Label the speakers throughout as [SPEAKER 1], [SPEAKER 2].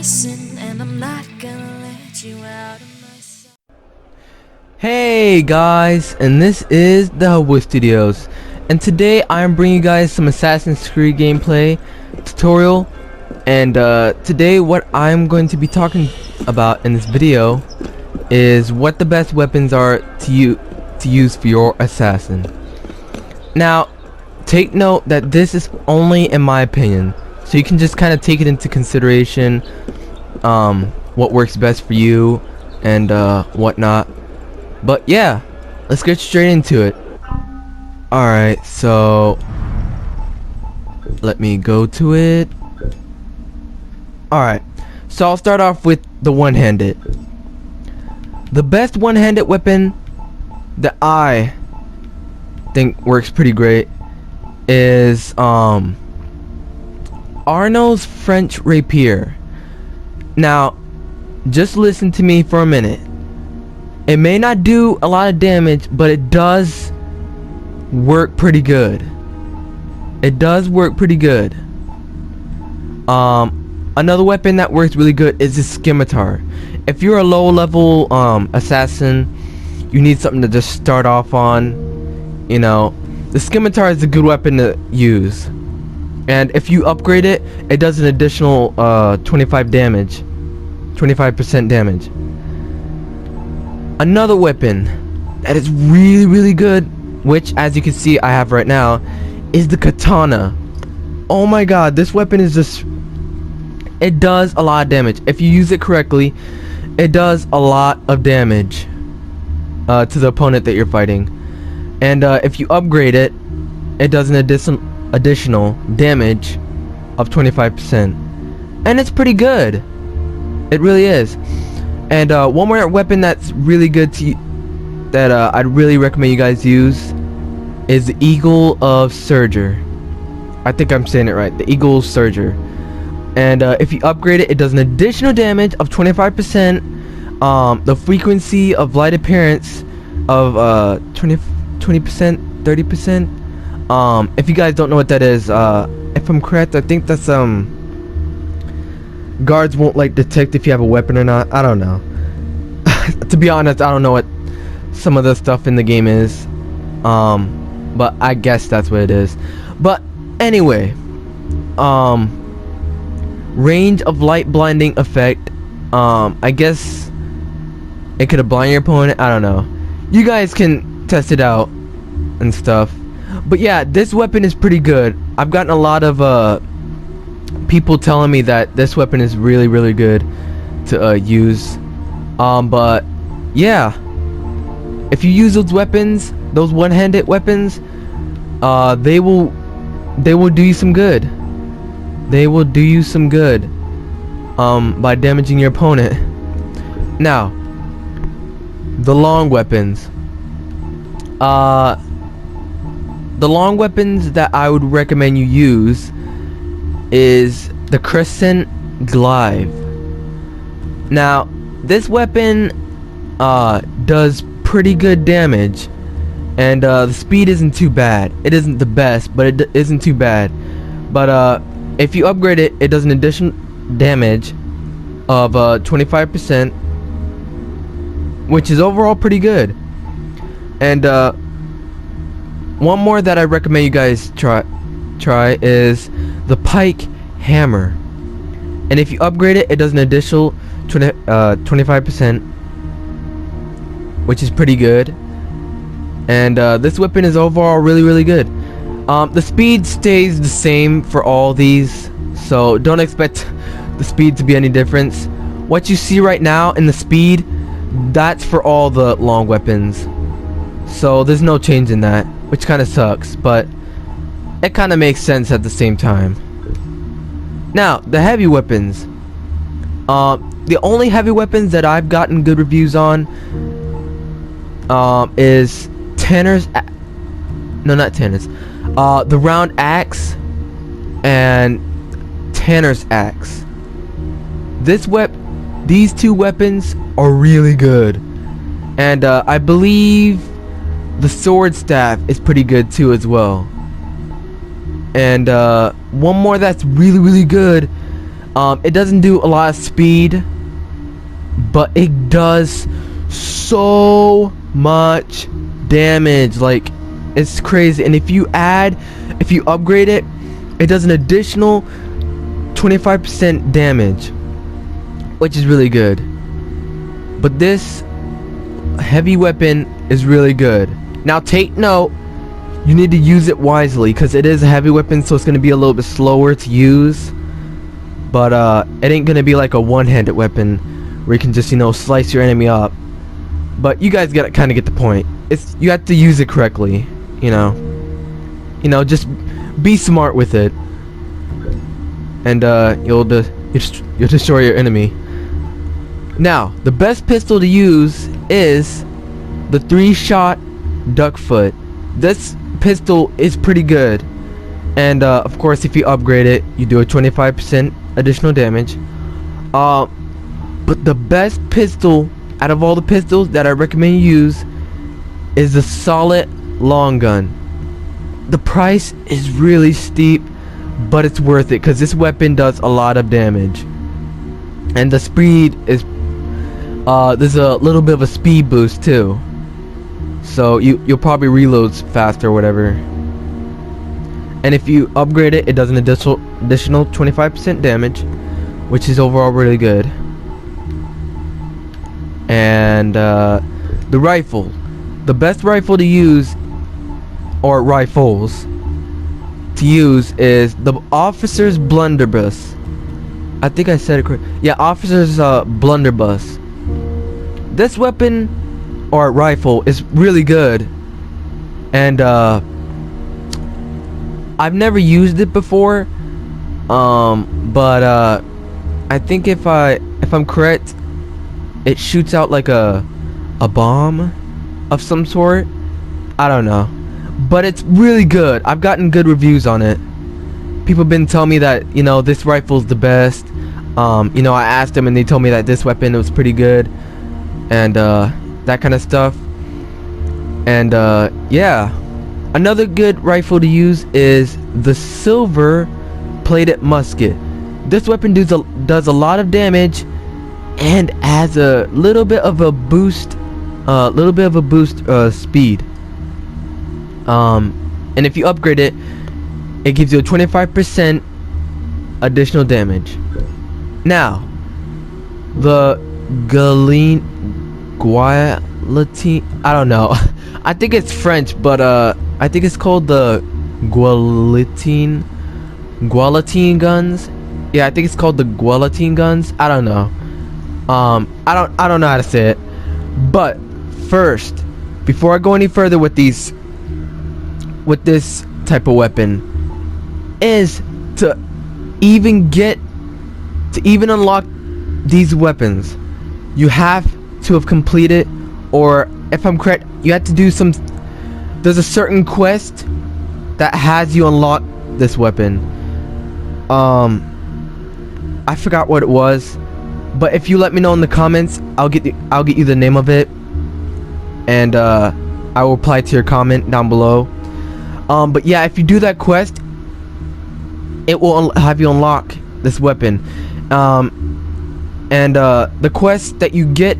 [SPEAKER 1] listen, and I'm not gonna let you out of my sight.
[SPEAKER 2] Hey guys, and this is the Hubble Studios, and today I'm bringing you guys some Assassin's Creed gameplay tutorial. And today what I'm going to be talking about in this video is what the best weapons are to use for your assassin. Now, take note that this is only in my opinion, so you can just kind of take it into consideration, what works best for you and whatnot. But yeah, let's get straight into it. Alright, so let me go to it. Alright, so I'll start off with the one-handed. The best one-handed weapon that I think works pretty great is Arno's French rapier. Now, just listen to me for a minute. It may not do a lot of damage, but it does work pretty good. It does work pretty good. Another weapon that works really good is the scimitar. If you're a low level assassin, you need something to just start off on, you know, the scimitar is a good weapon to use. And if you upgrade it, it does an additional 25% damage. Another weapon that is really good, which as you can see I have right now, is the katana. Oh my god, this weapon is just, it does a lot of damage. If you use it correctly, it does a lot of damage to the opponent that you're fighting. And if you upgrade it, it does an additional damage of 25%. And it's pretty good. It really is. And one more weapon that's really good that I'd really recommend you guys use is the Eagle of Surger. I think I'm saying it right. The Eagle of Surger. And if you upgrade it, it does an additional damage of 25%. The frequency of light appearance of 20%, 30%. If you guys don't know what that is, if I'm correct, I think that's guards won't like detect if you have a weapon or not. I don't know. To be honest, I don't know what some of the stuff in the game is. But I guess that's what it is. But anyway, range of light blinding effect. I guess it could have blinded your opponent. I don't know. You guys can test it out and stuff. But yeah, this weapon is pretty good. I've gotten a lot of people telling me that this weapon is really good to use. But yeah, if you use those weapons, those one-handed weapons, they will do you some good. They will do you some good by damaging your opponent. Now, the long weapons. The long weapons that I would recommend you use is the Crescent Glaive. Now, this weapon does pretty good damage, and the speed isn't too bad. It isn't the best, but it isn't too bad. But if you upgrade it, it does an additional damage of 25%, which is overall pretty good. And one more that I recommend you guys try is the Pike Hammer. And if you upgrade it, it does an additional 25%, which is pretty good. And this weapon is overall really good. The speed stays the same for all these, so don't expect the speed to be any difference. What you see right now in the speed, that's for all the long weapons. So there's no change in that, which kind of sucks, but it kind of makes sense at the same time. Now, the heavy weapons. The only heavy weapons that I've gotten good reviews on is the round axe and Tanner's axe. These two weapons are really good, and I believe the sword staff is pretty good too as well. And one more that's really good It doesn't do a lot of speed, but it does so much damage. Like, it's crazy. And if you upgrade it, it does an additional 25% damage, which is really good. But this heavy weapon is really good. Now take note, you need to use it wisely, because it is a heavy weapon, so it's going to be a little bit slower to use. But it ain't going to be like a one-handed weapon where you can just, slice your enemy up. But you guys gotta kind of get the point. You have to use it correctly, just be smart with it, and you'll destroy your enemy. Now, the best pistol to use is the 3-shot duckfoot. This pistol is pretty good, and of course, if you upgrade it, you do a 25% additional damage. But the best pistol out of all the pistols that I recommend you use is the solid long gun. The price is really steep, but it's worth it because this weapon does a lot of damage, and the speed is there's a little bit of a speed boost too, so you'll probably reload faster or whatever. And if you upgrade it, it does an additional 25% damage, which is overall really good. And the rifle, the best rifle to use, or rifles to use, is the officer's blunderbuss. I think I said it correct. Yeah, officer's blunderbuss. This weapon or rifle is really good, and I've never used it before, but I think if I'm correct, it shoots out like a bomb of some sort. I don't know, but it's really good. I've gotten good reviews on it. People have been telling me that this rifle's the best. I asked them and they told me that this weapon was pretty good, and that kind of stuff. And yeah, another good rifle to use is the silver plated musket. This weapon does a lot of damage and adds a little bit of a boost, speed. And if you upgrade it, it gives you a 25% additional damage. Now, the guillotine, I don't know. I think it's French, but I think it's called the guillotine guns. Yeah, I think it's called the guillotine guns. I don't know. I don't know how to say it. But first, before I go any further with this type of weapon, is to even unlock these weapons, you have to have completed, or if I'm correct, you have to do there's a certain quest that has you unlock this weapon. I forgot what it was, but if you let me know in the comments, I'll get you the name of it, and I will reply to your comment down below. But yeah, if you do that quest, it will have you unlock this weapon. And the quest that you get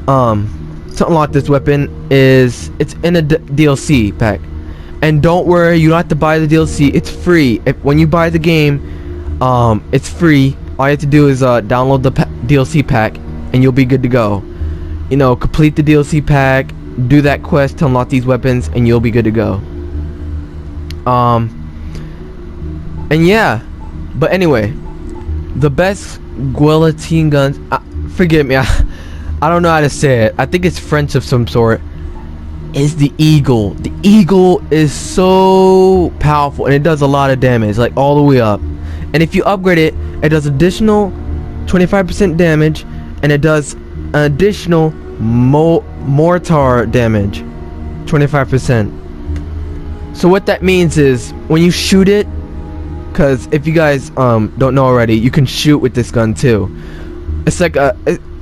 [SPEAKER 2] to unlock this weapon it's in a DLC pack. And don't worry, you don't have to buy the DLC. It's free. When you buy the game, it's free. All you have to do is download the DLC pack, and you'll be good to go. Complete the DLC pack, do that quest to unlock these weapons, and you'll be good to go. And yeah, but anyway, the best guillotine guns, forgive me, I don't know how to say it. I think it's French of some sort. Is the Eagle. The Eagle is so powerful, and it does a lot of damage, like all the way up. And if you upgrade it, it does additional 25% damage, and it does an additional mortar damage, 25%. So what that means is when you shoot it, because if you guys don't know already, you can shoot with this gun too. It's like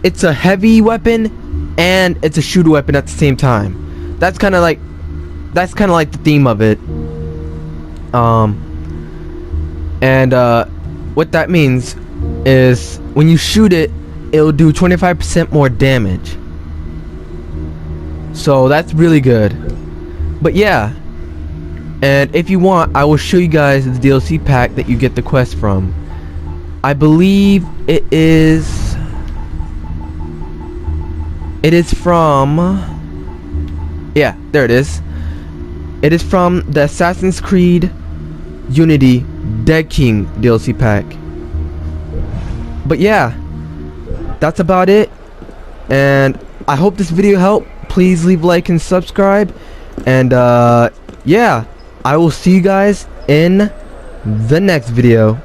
[SPEAKER 2] it's a heavy weapon and it's a shooter weapon at the same time. That's kind of like the theme of it. And what that means is when you shoot it, it'll do 25% more damage. So that's really good. But yeah, and if you want, I will show you guys the DLC pack that you get the quest from. I believe it is from, yeah, there it is. It is from the Assassin's Creed Unity Dead King DLC pack. But yeah, that's about it, and I hope this video helped. Please leave a like and subscribe, and yeah, I will see you guys in the next video.